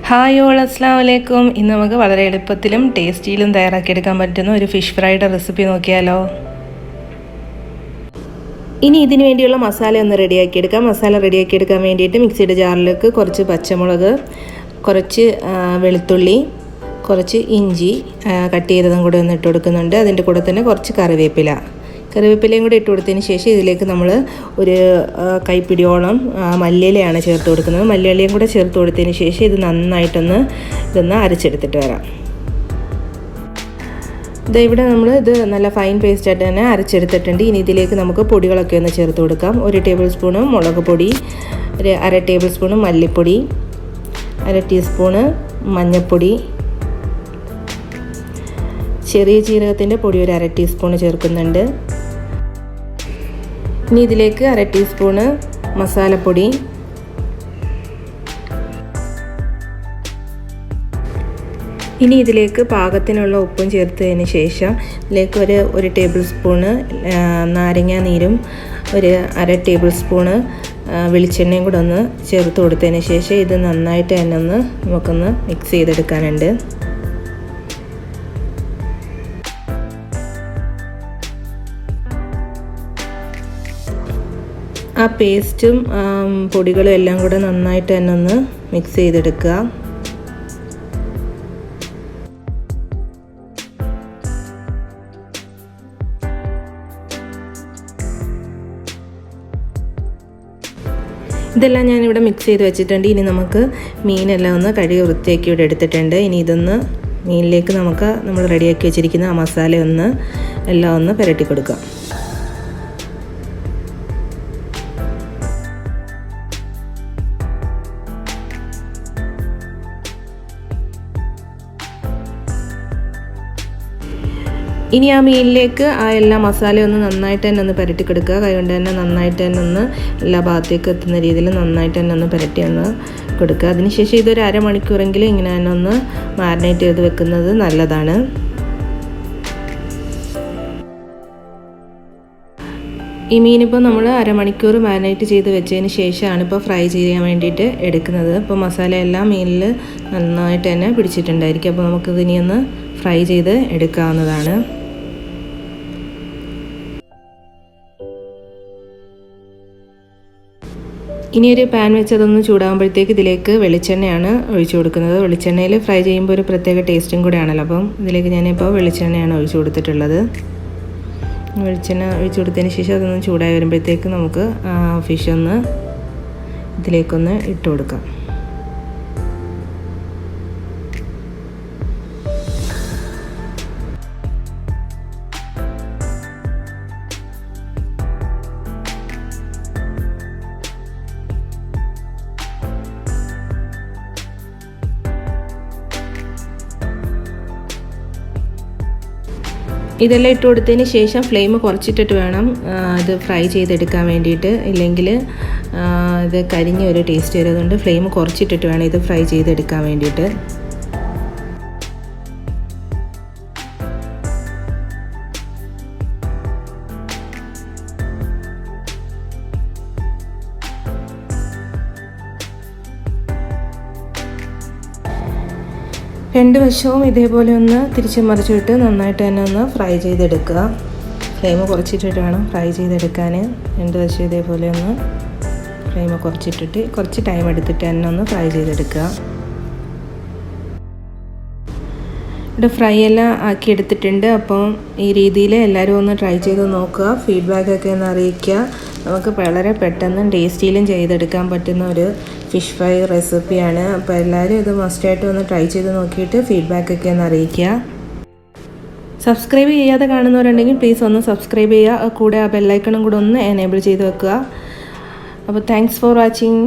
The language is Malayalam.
ഹായ് ഓൾ, അസ്സലാമു അലൈക്കും. ഇന്ന് നമുക്ക് വളരെ എളുപ്പത്തിലും ടേസ്റ്റിയിലും തയ്യാറാക്കിയെടുക്കാൻ പറ്റുന്ന ഒരു ഫിഷ് ഫ്രൈയുടെ റെസിപ്പി നോക്കിയാലോ. ഇനി ഇതിന് വേണ്ടിയുള്ള മസാല ഒന്ന് റെഡിയാക്കിയെടുക്കാം. മസാല റെഡിയാക്കിയെടുക്കാൻ വേണ്ടിയിട്ട് മിക്സിയുടെ ജാറിലേക്ക് കുറച്ച് പച്ചമുളക്, കുറച്ച് വെളുത്തുള്ളി, കുറച്ച് ഇഞ്ചി കട്ട് ചെയ്തതും കൂടെ ഒന്ന് ഇട്ട് കൊടുക്കുന്നുണ്ട്. അതിൻ്റെ കൂടെ തന്നെ കുറച്ച് കറിവേപ്പിലയും കൂടി ഇട്ട് കൊടുത്തതിന് ശേഷം ഇതിലേക്ക് നമ്മൾ ഒരു കൈപ്പിടിയോളം മല്ലിയിലയാണ് ചേർത്ത് കൊടുക്കുന്നത്. മല്ലിയിലയും കൂടെ ചേർത്ത് കൊടുത്തതിന് ശേഷം ഇതൊന്ന് അരച്ചെടുത്തിട്ട് വരാം. ഇവിടെ നമ്മൾ ഇത് നല്ല ഫൈൻ പേസ്റ്റായിട്ട് തന്നെ അരച്ചെടുത്തിട്ടുണ്ട്. ഇനി ഇതിലേക്ക് നമുക്ക് പൊടികളൊക്കെ ഒന്ന് ചേർത്ത് കൊടുക്കാം. 1 ടേബിൾ സ്പൂണ് മുളക് പൊടി, 1/2 ടേബിൾ സ്പൂണ് മല്ലിപ്പൊടി, 1 ടീസ്പൂണ് മഞ്ഞൾപ്പൊടി, ചെറിയ ജീരകത്തിൻ്റെ പൊടി 1/2 ടീസ്പൂണ് ചേർക്കുന്നുണ്ട്. ഇനി ഇതിലേക്ക് 1/2 ടീസ്പൂണ് മസാലപ്പൊടി, ഇനി ഇതിലേക്ക് പാകത്തിനുള്ള ഉപ്പും ചേർത്തതിന് ശേഷം ഇതിലേക്ക് ഒരു ടേബിൾ സ്പൂണ് നാരങ്ങ നീരും 1/2 ടേബിൾ സ്പൂണ് വെളിച്ചെണ്ണയും കൂടെ ഒന്ന് ചേർത്ത് കൊടുത്തതിന് ശേഷം ഇത് നന്നായിട്ട് തന്നെ നമുക്കൊന്ന് മിക്സ് ചെയ്തെടുക്കാനുണ്ട്. ആ പേസ്റ്റും പൊടികളും എല്ലാം കൂടെ നന്നായിട്ട് തന്നെ ഒന്ന് മിക്സ് ചെയ്തെടുക്കുക. ഇതെല്ലാം ഞാനിവിടെ മിക്സ് ചെയ്ത് വെച്ചിട്ടുണ്ട്. ഇനി നമുക്ക് മീനെല്ലാം ഒന്ന് കഴുകി വൃത്തിയാക്കി ഇവിടെ എടുത്തിട്ടുണ്ട്. ഇനി മീനിലേക്ക് നമ്മൾ റെഡിയാക്കി വെച്ചിരിക്കുന്ന ആ മസാല എല്ലാം ഒന്ന് പുരട്ടി കൊടുക്കാം. ഇനി ആ മീനിലേക്ക് ആ എല്ലാ മസാലയും നന്നായിട്ട് തന്നെ ഒന്ന് പുരട്ടി കൊടുക്കുക. കൈകൊണ്ട് തന്നെ നന്നായിട്ട് തന്നെ എല്ലാ ഭാഗത്തേക്ക് എത്തുന്ന രീതിയിൽ നന്നായിട്ട് തന്നെ ഒന്ന് പുരട്ടി കൊടുക്കുക. അതിനുശേഷം ഇതൊരു അരമണിക്കൂറെങ്കിലും ഇങ്ങനെ തന്നെ ഒന്ന് മാരിനേറ്റ് ചെയ്ത് വെക്കുന്നത് നല്ലതാണ്. ഈ മീനിപ്പോൾ നമ്മൾ അരമണിക്കൂർ മാരിനേറ്റ് ചെയ്ത് വെച്ചതിന് ശേഷമാണ് ഇപ്പോൾ ഫ്രൈ ചെയ്യാൻ വേണ്ടിയിട്ട് എടുക്കുന്നത്. ഇപ്പോൾ മസാല എല്ലാം മീനിൽ നന്നായിട്ട് തന്നെ പിടിച്ചിട്ടുണ്ടായിരിക്കും. അപ്പോൾ നമുക്കിതിനി ഒന്ന് ഫ്രൈ ചെയ്ത് എടുക്കാവുന്നതാണ്. ഇനി ഒരു പാൻ വെച്ച് അതൊന്ന് ചൂടാകുമ്പോഴത്തേക്ക് ഇതിലേക്ക് വെളിച്ചെണ്ണയാണ് ഒഴിച്ചു കൊടുക്കുന്നത്. വെളിച്ചെണ്ണയിൽ ഫ്രൈ ചെയ്യുമ്പോൾ ഒരു പ്രത്യേക ടേസ്റ്റും കൂടെയാണല്ലോ. അപ്പം ഇതിലേക്ക് ഞാനിപ്പോൾ വെളിച്ചെണ്ണയാണ് ഒഴിച്ചു കൊടുത്തിട്ടുള്ളത്. വെളിച്ചെണ്ണ ഒഴിച്ചു കൊടുത്തതിന് ശേഷം അതൊന്ന് ചൂടായി വരുമ്പോഴത്തേക്ക് നമുക്ക് ഫിഷ് ഇതിലേക്കൊന്ന് ഇട്ട് കൊടുക്കാം. ഇതെല്ലാം ഇട്ട് കൊടുത്തതിന് ശേഷം ഫ്ലെയിം കുറച്ചിട്ടിട്ട് വേണം ഇത് ഫ്രൈ ചെയ്തെടുക്കാൻ വേണ്ടിയിട്ട്. ഇല്ലെങ്കിൽ ഇത് കരിഞ്ഞ ഒരു ടേസ്റ്റ് വരുന്നുണ്ട്. ഫ്ലെയിം കുറച്ചിട്ടിട്ട് വേണം ഇത് ഫ്രൈ ചെയ്തെടുക്കാൻ വേണ്ടിയിട്ട്. രണ്ട് വശവും ഇതേപോലെ ഒന്ന് തിരിച്ച് മറിച്ചിട്ട് നന്നായിട്ട് തന്നെ ഒന്ന് ഫ്രൈ ചെയ്തെടുക്കുക. ഫ്ലെയിം കുറച്ചിട്ടിട്ട് വേണം ഫ്രൈ ചെയ്തെടുക്കാൻ. രണ്ട് വശം ഇതേപോലെ ഒന്ന് ഫ്ലെയിം കുറച്ചിട്ടിട്ട് കുറച്ച് ടൈം എടുത്തിട്ട് തന്നെ ഒന്ന് ഫ്രൈ ചെയ്തെടുക്കുക. ഇവിടെ ഫ്രൈ എല്ലാം ആക്കി എടുത്തിട്ടുണ്ട്. അപ്പം ഈ രീതിയിൽ എല്ലാവരും ഒന്ന് ട്രൈ ചെയ്ത് നോക്കുക. ഫീഡ്ബാക്കൊക്കെ ഒന്ന് അറിയിക്കുക. നമുക്ക് വളരെ പെട്ടെന്ന് ടേസ്റ്റിയിലും ചെയ്തെടുക്കാൻ പറ്റുന്ന ഒരു ഫിഷ് ഫ്രൈ റെസിപ്പിയാണ്. അപ്പോൾ എല്ലാവരും ഇത് മസ്റ്റായിട്ട് ഒന്ന് ട്രൈ ചെയ്ത് നോക്കിയിട്ട് ഫീഡ്ബാക്കൊക്കെ ഒന്ന് അറിയിക്കുക. സബ്സ്ക്രൈബ് ചെയ്യാതെ കാണുന്നവരുണ്ടെങ്കിൽ പ്ലീസ് ഒന്ന് സബ്സ്ക്രൈബ് ചെയ്യുക. കൂടെ ആ ബെല്ലൈക്കണും കൂടെ ഒന്ന് എനേബിൾ ചെയ്ത് വെക്കുക. അപ്പോൾ താങ്ക്സ് ഫോർ വാച്ചിങ്.